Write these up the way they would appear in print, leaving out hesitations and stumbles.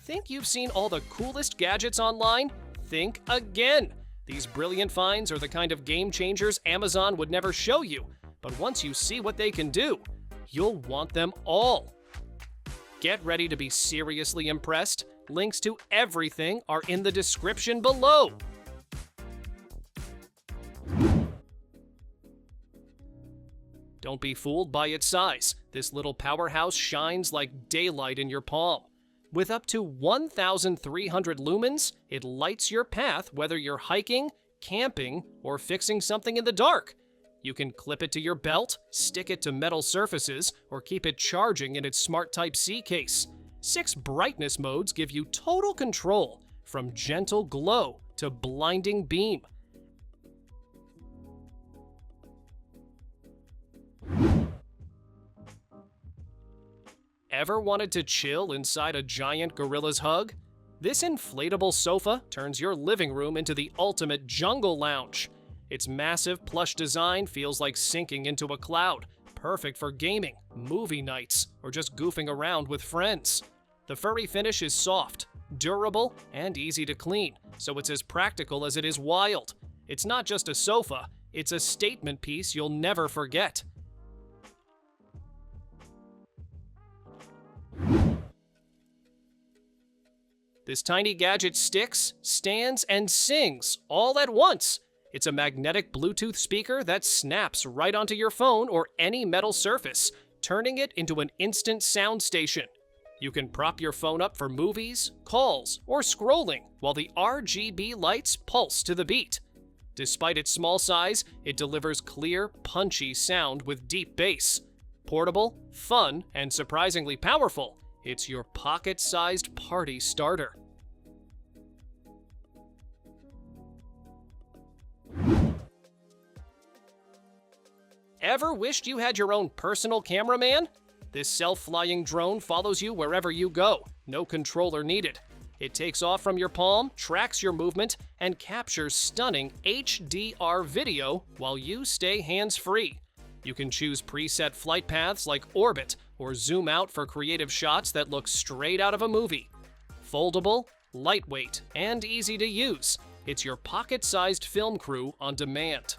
Think you've seen all the coolest gadgets online? Think again! These brilliant finds are the kind of game changers Amazon would never show you, but once you see what they can do, you'll want them all. Get ready to be seriously impressed. Links to everything are in the description below. Don't be fooled by its size. This little powerhouse shines like daylight in your palm. With up to 1,300 lumens, it lights your path whether you're hiking, camping, or fixing something in the dark. You can clip it to your belt, stick it to metal surfaces, or keep it charging in its smart Type-C case. 6 brightness modes give you total control, from gentle glow to blinding beam. Ever wanted to chill inside a giant gorilla's hug? This inflatable sofa turns your living room into the ultimate jungle lounge. Its massive plush design feels like sinking into a cloud, perfect for gaming, movie nights, or just goofing around with friends. The furry finish is soft, durable, and easy to clean, so it's as practical as it is wild. It's not just a sofa, it's a statement piece you'll never forget. This tiny gadget sticks, stands, and sings all at once. It's a magnetic Bluetooth speaker that snaps right onto your phone or any metal surface, turning it into an instant sound station. You can prop your phone up for movies, calls, or scrolling while the RGB lights pulse to the beat. Despite its small size, it delivers clear, punchy sound with deep bass. Portable, fun, and surprisingly powerful, it's your pocket-sized party starter. Ever wished you had your own personal cameraman? This self-flying drone follows you wherever you go, no controller needed. It takes off from your palm, tracks your movement, and captures stunning HDR video while you stay hands-free. You can choose preset flight paths like orbit, or zoom out for creative shots that look straight out of a movie. Foldable, lightweight, and easy to use. It's your pocket-sized film crew on demand.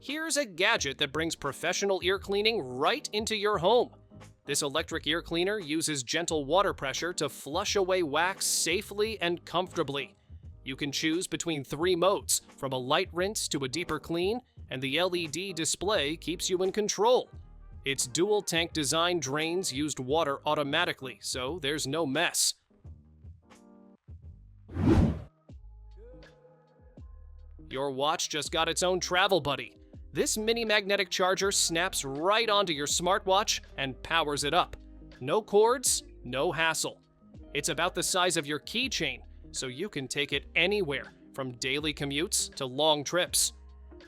Here's a gadget that brings professional ear cleaning right into your home. This electric ear cleaner uses gentle water pressure to flush away wax safely and comfortably. You can choose between 3 modes, from a light rinse to a deeper clean, and the LED display keeps you in control. Its dual tank design drains used water automatically, so there's no mess. Your watch just got its own travel buddy. This mini magnetic charger snaps right onto your smartwatch and powers it up. No cords, no hassle. It's about the size of your keychain, so you can take it anywhere, from daily commutes to long trips.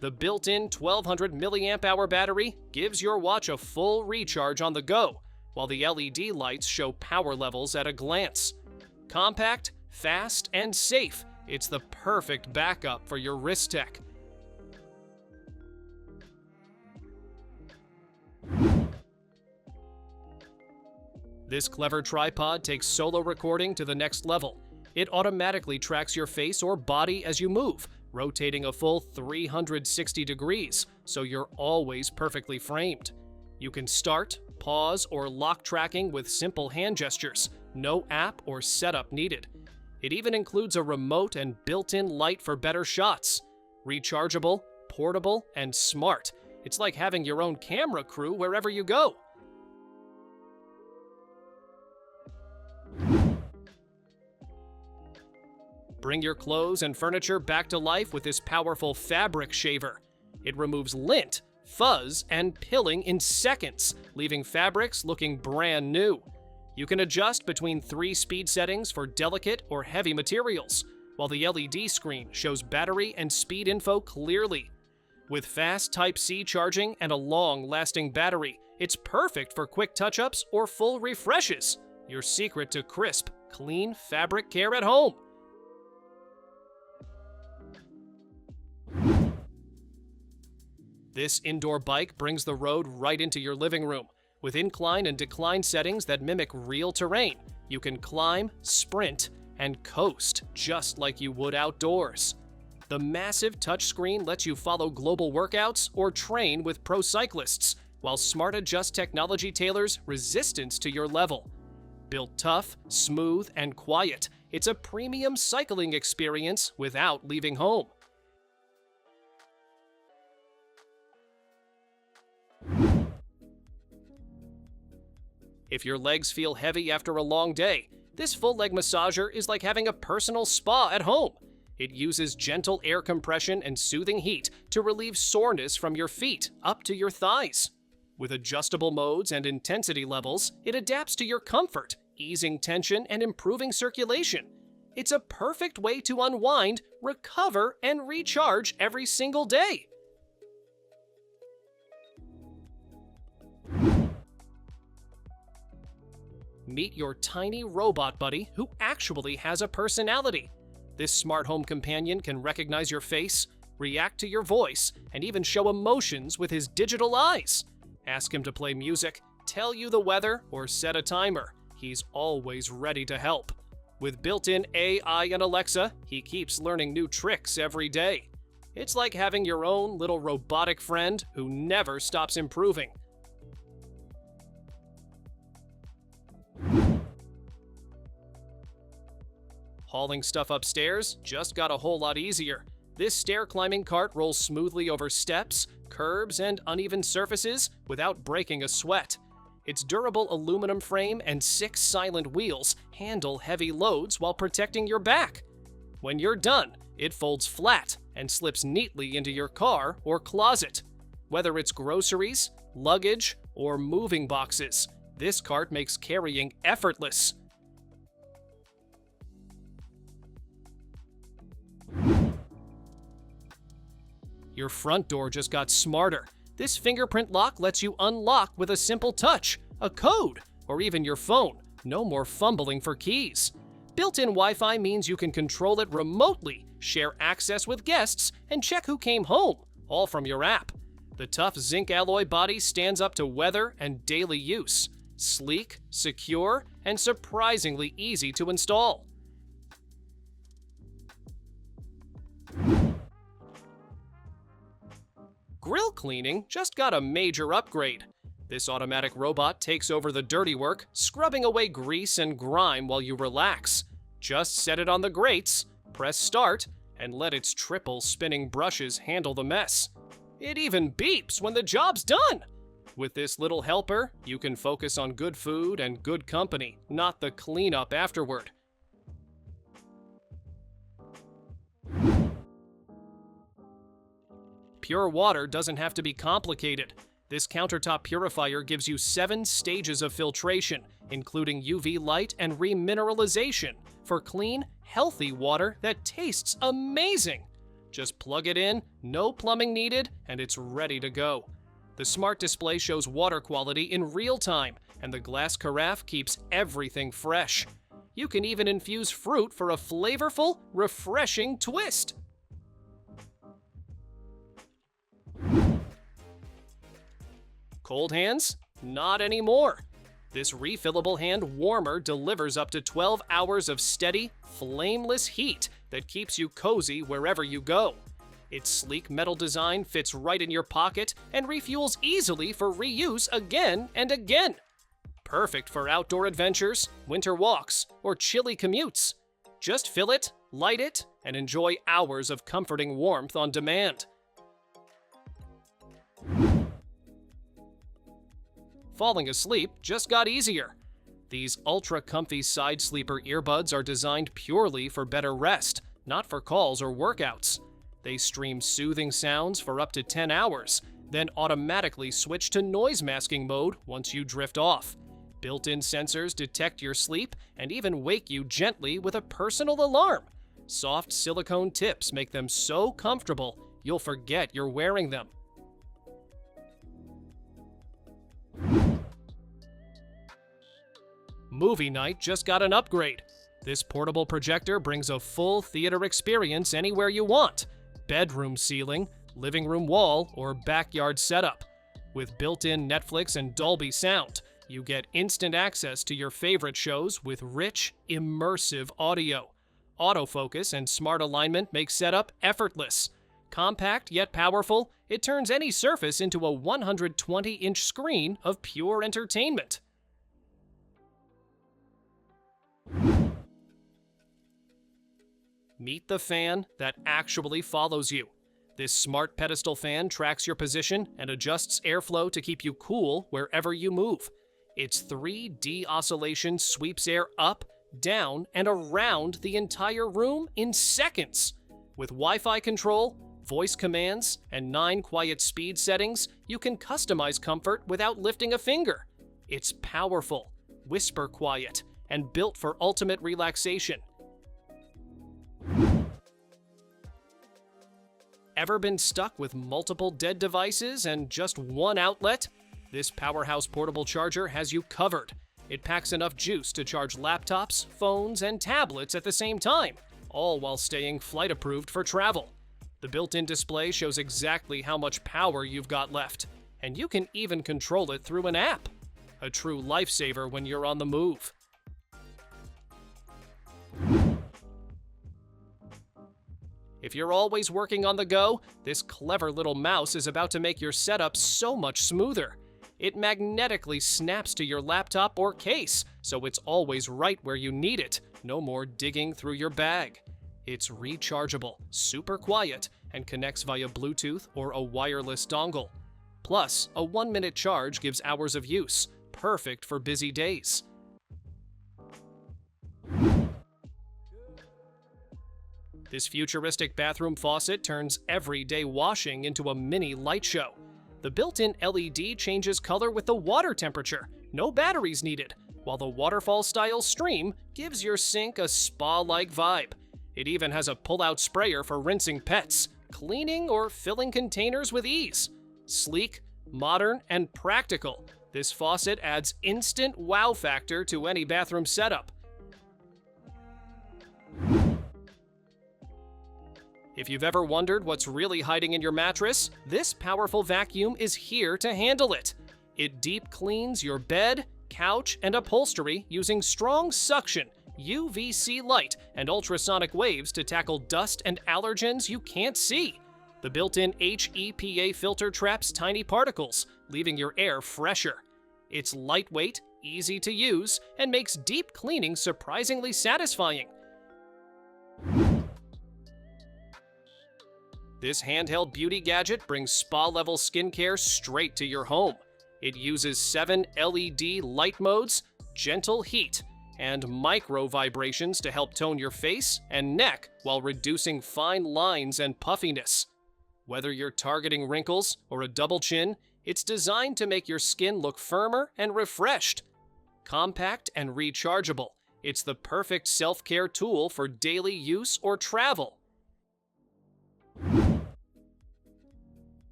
The built-in 1200 mAh battery gives your watch a full recharge on the go, while the LED lights show power levels at a glance. Compact, fast, and safe, it's the perfect backup for your wrist tech. This clever tripod takes solo recording to the next level. It automatically tracks your face or body as you move, rotating a full 360 degrees, so you're always perfectly framed. You can start, pause, or lock tracking with simple hand gestures, no app or setup needed. It even includes a remote and built-in light for better shots. Rechargeable, portable, and smart. It's like having your own camera crew wherever you go. Bring your clothes and furniture back to life with this powerful fabric shaver. It removes lint, fuzz, and pilling in seconds, leaving fabrics looking brand new. You can adjust between 3 speed settings for delicate or heavy materials, while the LED screen shows battery and speed info clearly. With fast Type-C charging and a long-lasting battery, it's perfect for quick touch-ups or full refreshes. Your secret to crisp, clean fabric care at home. This indoor bike brings the road right into your living room. With incline and decline settings that mimic real terrain, you can climb, sprint, and coast just like you would outdoors. The massive touchscreen lets you follow global workouts or train with pro cyclists, while Smart Adjust technology tailors resistance to your level. Built tough, smooth, and quiet, it's a premium cycling experience without leaving home. If your legs feel heavy after a long day, this full leg massager is like having a personal spa at home. It uses gentle air compression and soothing heat to relieve soreness from your feet up to your thighs. With adjustable modes and intensity levels, it adapts to your comfort, easing tension and improving circulation. It's a perfect way to unwind, recover, and recharge every single day. Meet your tiny robot buddy who actually has a personality. This smart home companion can recognize your face, react to your voice, and even show emotions with his digital eyes. Ask him to play music, tell you the weather, or set a timer. He's always ready to help. With built-in AI and Alexa, he keeps learning new tricks every day. It's like having your own little robotic friend who never stops improving. Hauling stuff upstairs just got a whole lot easier. This stair climbing cart rolls smoothly over steps, curbs, and uneven surfaces without breaking a sweat. Its durable aluminum frame and 6 silent wheels handle heavy loads while protecting your back. When you're done, it folds flat and slips neatly into your car or closet. Whether it's groceries, luggage, or moving boxes, this cart makes carrying effortless. Your front door just got smarter. This fingerprint lock lets you unlock with a simple touch, a code, or even your phone. No more fumbling for keys. Built-in Wi-Fi means you can control it remotely, share access with guests, and check who came home, all from your app. The tough zinc alloy body stands up to weather and daily use. Sleek, secure, and surprisingly easy to install. Grill cleaning just got a major upgrade. This automatic robot takes over the dirty work, scrubbing away grease and grime while you relax. Just set it on the grates, press start, and let its triple spinning brushes handle the mess. It even beeps when the job's done! With this little helper, you can focus on good food and good company, not the cleanup afterward. Pure water doesn't have to be complicated. This countertop purifier gives you 7 stages of filtration, including UV light and remineralization, for clean, healthy water that tastes amazing. Just plug it in, no plumbing needed, and it's ready to go. The smart display shows water quality in real time, and the glass carafe keeps everything fresh. You can even infuse fruit for a flavorful, refreshing twist. Cold hands? Not anymore. This refillable hand warmer delivers up to 12 hours of steady, flameless heat that keeps you cozy wherever you go. Its sleek metal design fits right in your pocket and refuels easily for reuse again and again. Perfect for outdoor adventures, winter walks, or chilly commutes. Just fill it, light it, and enjoy hours of comforting warmth on demand. Falling asleep just got easier. These ultra-comfy side sleeper earbuds are designed purely for better rest, not for calls or workouts. They stream soothing sounds for up to 10 hours, then automatically switch to noise masking mode once you drift off. Built-in sensors detect your sleep and even wake you gently with a personal alarm. Soft silicone tips make them so comfortable, you'll forget you're wearing them. Movie night just got an upgrade. This portable projector brings a full theater experience anywhere you want. Bedroom ceiling, living room wall, or backyard setup. With built-in Netflix and Dolby sound, you get instant access to your favorite shows with rich, immersive audio. Autofocus and smart alignment make setup effortless. Compact yet powerful, it turns any surface into a 120-inch screen of pure entertainment. Meet the fan that actually follows you. This smart pedestal fan tracks your position and adjusts airflow to keep you cool wherever you move. Its 3D oscillation sweeps air up, down, and around the entire room in seconds. With Wi-Fi control, voice commands, and 9 quiet speed settings, you can customize comfort without lifting a finger. It's powerful, whisper quiet, and built for ultimate relaxation. Ever been stuck with multiple dead devices and just one outlet? This powerhouse portable charger has you covered. It packs enough juice to charge laptops, phones, and tablets at the same time, all while staying flight-approved for travel. The built-in display shows exactly how much power you've got left, and you can even control it through an app. A true lifesaver when you're on the move. If you're always working on the go, this clever little mouse is about to make your setup so much smoother. It magnetically snaps to your laptop or case, so it's always right where you need it. No more digging through your bag. It's rechargeable, super quiet, and connects via Bluetooth or a wireless dongle. Plus, a 1-minute charge gives hours of use, perfect for busy days. This futuristic bathroom faucet turns everyday washing into a mini light show. The built-in LED changes color with the water temperature, no batteries needed, while the waterfall-style stream gives your sink a spa-like vibe. It even has a pull-out sprayer for rinsing pets, cleaning or filling containers with ease. Sleek, modern, and practical, this faucet adds instant wow factor to any bathroom setup. If you've ever wondered what's really hiding in your mattress, this powerful vacuum is here to handle it. It deep cleans your bed, couch, and upholstery using strong suction, UVC light, and ultrasonic waves to tackle dust and allergens you can't see. The built-in HEPA filter traps tiny particles, leaving your air fresher. It's lightweight, easy to use, and makes deep cleaning surprisingly satisfying. This handheld beauty gadget brings spa-level skincare straight to your home. It uses 7 LED light modes, gentle heat, and micro vibrations to help tone your face and neck while reducing fine lines and puffiness. Whether you're targeting wrinkles or a double chin, it's designed to make your skin look firmer and refreshed. Compact and rechargeable, it's the perfect self-care tool for daily use or travel.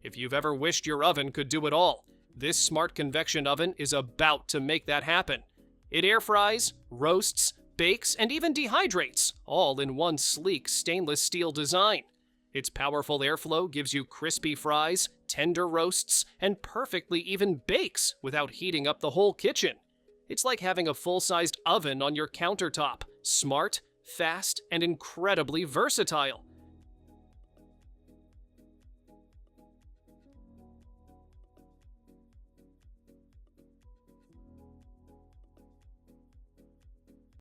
If you've ever wished your oven could do it all, this smart convection oven is about to make that happen. It air fries, roasts, bakes, and even dehydrates, all in one sleek stainless steel design. Its powerful airflow gives you crispy fries, tender roasts, and perfectly even bakes without heating up the whole kitchen. It's like having a full-sized oven on your countertop, smart, fast, and incredibly versatile.